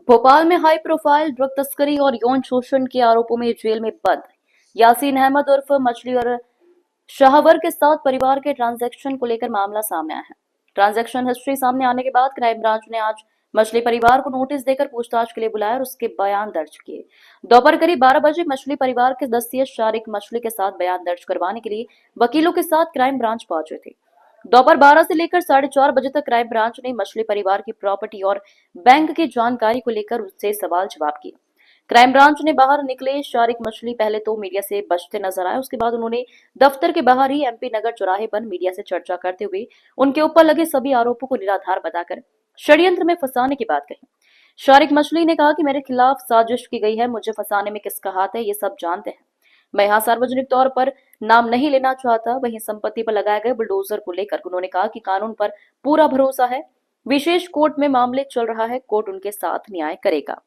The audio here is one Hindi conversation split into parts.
भोपाल में हाई प्रोफाइल ड्रग तस्करी और यौन शोषण के आरोपों में जेल में बंद यासीन अहमद उर्फ मछली और शाहवर के साथ परिवार के ट्रांजैक्शन को लेकर मामला सामने आया है। ट्रांजैक्शन हिस्ट्री सामने आने के बाद क्राइम ब्रांच ने आज मछली परिवार को नोटिस देकर पूछताछ के लिए बुलाया और उसके बयान दर्ज किए। दोपहर करीब 12 बजे मछली परिवार के सदस्य शारिक मछली के साथ बयान दर्ज करवाने के लिए वकीलों के साथ क्राइम ब्रांच पहुंचे थे। दोपहर 12 से लेकर 4:30 बजे तक क्राइम ब्रांच ने मछली परिवार की प्रॉपर्टी और बैंक की जानकारी को लेकर उससे सवाल जवाब किए। क्राइम ब्रांच ने बाहर निकले शारिक मछली पहले तो मीडिया से बचते नजर आए। उसके बाद उन्होंने दफ्तर के बाहर ही एमपी नगर चौराहे पर मीडिया से चर्चा करते हुए उनके ऊपर लगे सभी आरोपों को निराधार बताकर षड्यंत्र में फंसाने की बात कही। शारिक मछली ने कहा कि मेरे खिलाफ साजिश की गई है, मुझे फंसाने में किसका हाथ है ये सब जानते हैं। मैं यहाँ सार्वजनिक तौर पर नाम नहीं लेना चाहता। वहीं संपत्ति पर लगाए गए बुलडोजर को लेकर उन्होंने कहा कि कानून पर पूरा भरोसा है, विशेष कोर्ट में मामले चल रहा है, कोर्ट उनके साथ न्याय करेगा।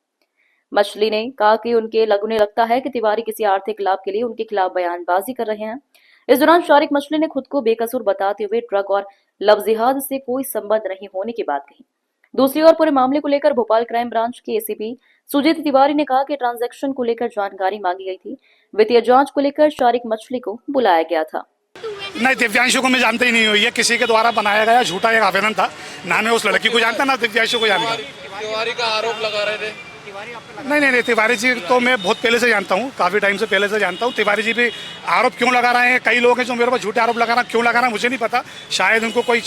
मछली ने कहा कि उन्हें लगता है कि तिवारी किसी आर्थिक लाभ के लिए उनके खिलाफ बयानबाजी कर रहे हैं। इस दौरान शारिक मछली ने खुद को बेकसूर बताते हुए ड्रग और लव जिहाद से कोई संबंध नहीं होने की बात कही। दूसरी ओर पूरे मामले को लेकर भोपाल क्राइम ब्रांच के एसीपी सुजीत तिवारी ने कहा कि ट्रांजैक्शन को लेकर जानकारी मांगी गई थी। वित्तीय जांच को लेकर शारिक मछली को बुलाया गया था। नहीं, दिव्यांशु को मैं जानते ही नहीं हुई है, किसी के द्वारा बनाया गया झूठा एक आवेदन था। ना मैं उस लड़की को जानता ना दिव्यांशु को जानता। तिवारी का आरोप लगा रहे थे। नहीं, तिवारी जी तो मैं बहुत पहले से जानता हूँ, काफी टाइम से पहले से जानता हूँ। तिवारी जी भी आरोप क्यों लगा रहे हैं, कई लोग हैं जो मेरे पर झूठे आरोप लगा रहे हैं, क्यों लगा रहे हैं मुझे नहीं पता। शायद उनको कोई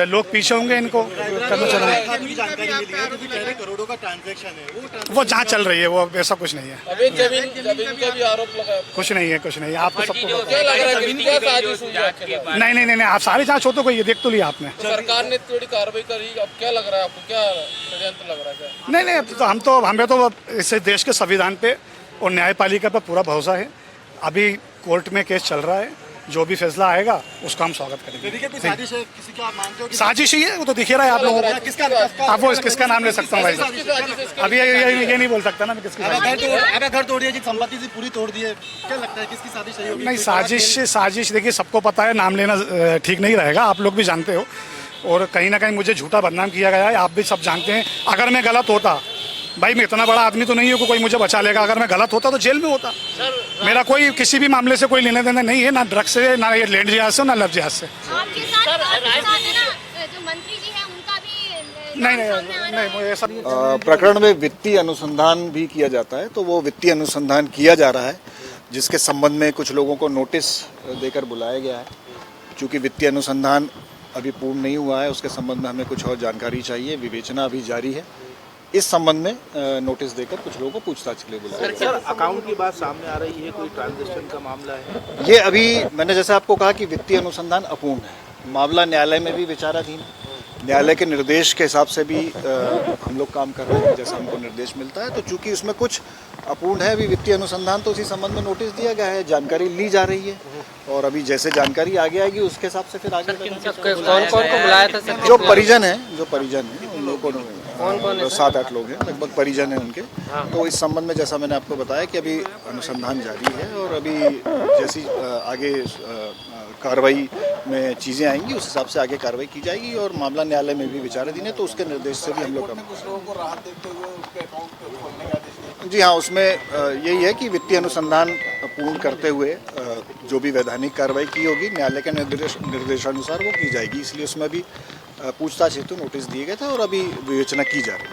लोग पीछे होंगे इनको करना चाह रहे हैं। करोड़ों का ट्रांजैक्शन है, वो जांच चल रही है, वो ऐसा कुछ नहीं है। अभी जमीन का भी आरोप लगा। कुछ नहीं है आपको सबको क्या लग रहा है क्या साजिश हुई है? नहीं, आप सारी जांच हो तो कोई देख तो लिया आपने। सरकार ने थोड़ी कार्रवाई करी, अब क्या लग रहा है आपको, क्या षड्यंत्र लग रहा है? नहीं, हमें तो इस देश के संविधान पे और न्यायपालिका पर पूरा भरोसा है। अभी कोर्ट में केस चल रहा है, जो भी फैसला आएगा उसका हम स्वागत करेंगे। साजिश है किसी का, आप मानते हो कि साजिश ही है? वो तो दिख ही रहा है आप लोगों को। आप वो किसका नाम ले सकता हूँ भाई? अभी ये नहीं बोल सकता ना मैं किसकी। अगर घर तोड़ी है जी, संपत्ति से पूरी तोड़ दी है, क्या लगता है किसकी साजिश है? नहीं, साजिश देखिए सबको पता है, नाम लेना ठीक नहीं रहेगा, आप लोग भी जानते हो। और कहीं ना कहीं मुझे झूठा बदनाम किया गया है, आप भी सब जानते हैं। अगर मैं गलत होता, भाई मैं इतना बड़ा आदमी तो नहीं हूँ कि कोई मुझे बचा लेगा। अगर मैं गलत होता तो जेल में होता। मेरा कोई किसी भी मामले से कोई लेने देना नहीं है, ना ड्रग्स से, ना ये लैंड जिहाद से, ना लव जिहाद से। नहीं, ऐसा प्रकरण में वित्तीय अनुसंधान भी किया जाता है, तो वो वित्तीय अनुसंधान किया जा रहा है, जिसके संबंध में कुछ लोगों को नोटिस देकर बुलाया गया है। चूँकि वित्तीय अनुसंधान अभी पूर्ण नहीं हुआ है, उसके संबंध में हमें कुछ और जानकारी चाहिए, विवेचना अभी जारी है। इस संबंध में नोटिस देकर कुछ लोगों को पूछताछ के लिए बुलाया। सर, अकाउंट की बात सामने आ रही है, कोई ट्रांजैक्शन का मामला है? ये अभी मैंने जैसे आपको कहा कि वित्तीय अनुसंधान अपूर्ण है, मामला न्यायालय में भी विचाराधीन है। न्यायालय के निर्देश के हिसाब से भी हम लोग काम कर रहे हैं, जैसा हमको निर्देश मिलता है। तो चूंकि उसमें कुछ अपूर्ण है अभी वित्तीय अनुसंधान, तो उसी संबंध में नोटिस दिया गया है, जानकारी ली जा रही है। और अभी जैसे जानकारी आगे आएगी उसके हिसाब से फिर आगे कौन को बुलाया था सर? जो परिजन है उन लोगों को, कौन 7-8 लोग हैं लगभग, परिजन हैं उनके। तो इस संबंध में जैसा मैंने आपको बताया कि अभी अनुसंधान जारी है, और अभी जैसी आगे कार्रवाई में चीज़ें आएंगी उस हिसाब से आगे कार्रवाई की जाएगी। और मामला न्यायालय में भी विचाराधीन है, तो उसके निर्देश से भी हम लोग जी हाँ, उसमें यही है कि वित्तीय अनुसंधान पूर्ण करते हुए जो भी वैधानिक कार्रवाई की होगी न्यायालय के निर्देशानुसार वो की जाएगी। इसलिए उसमें भी पूछताछ हेतु नोटिस दिए गए थे और अभी विवेचना की जा रही है।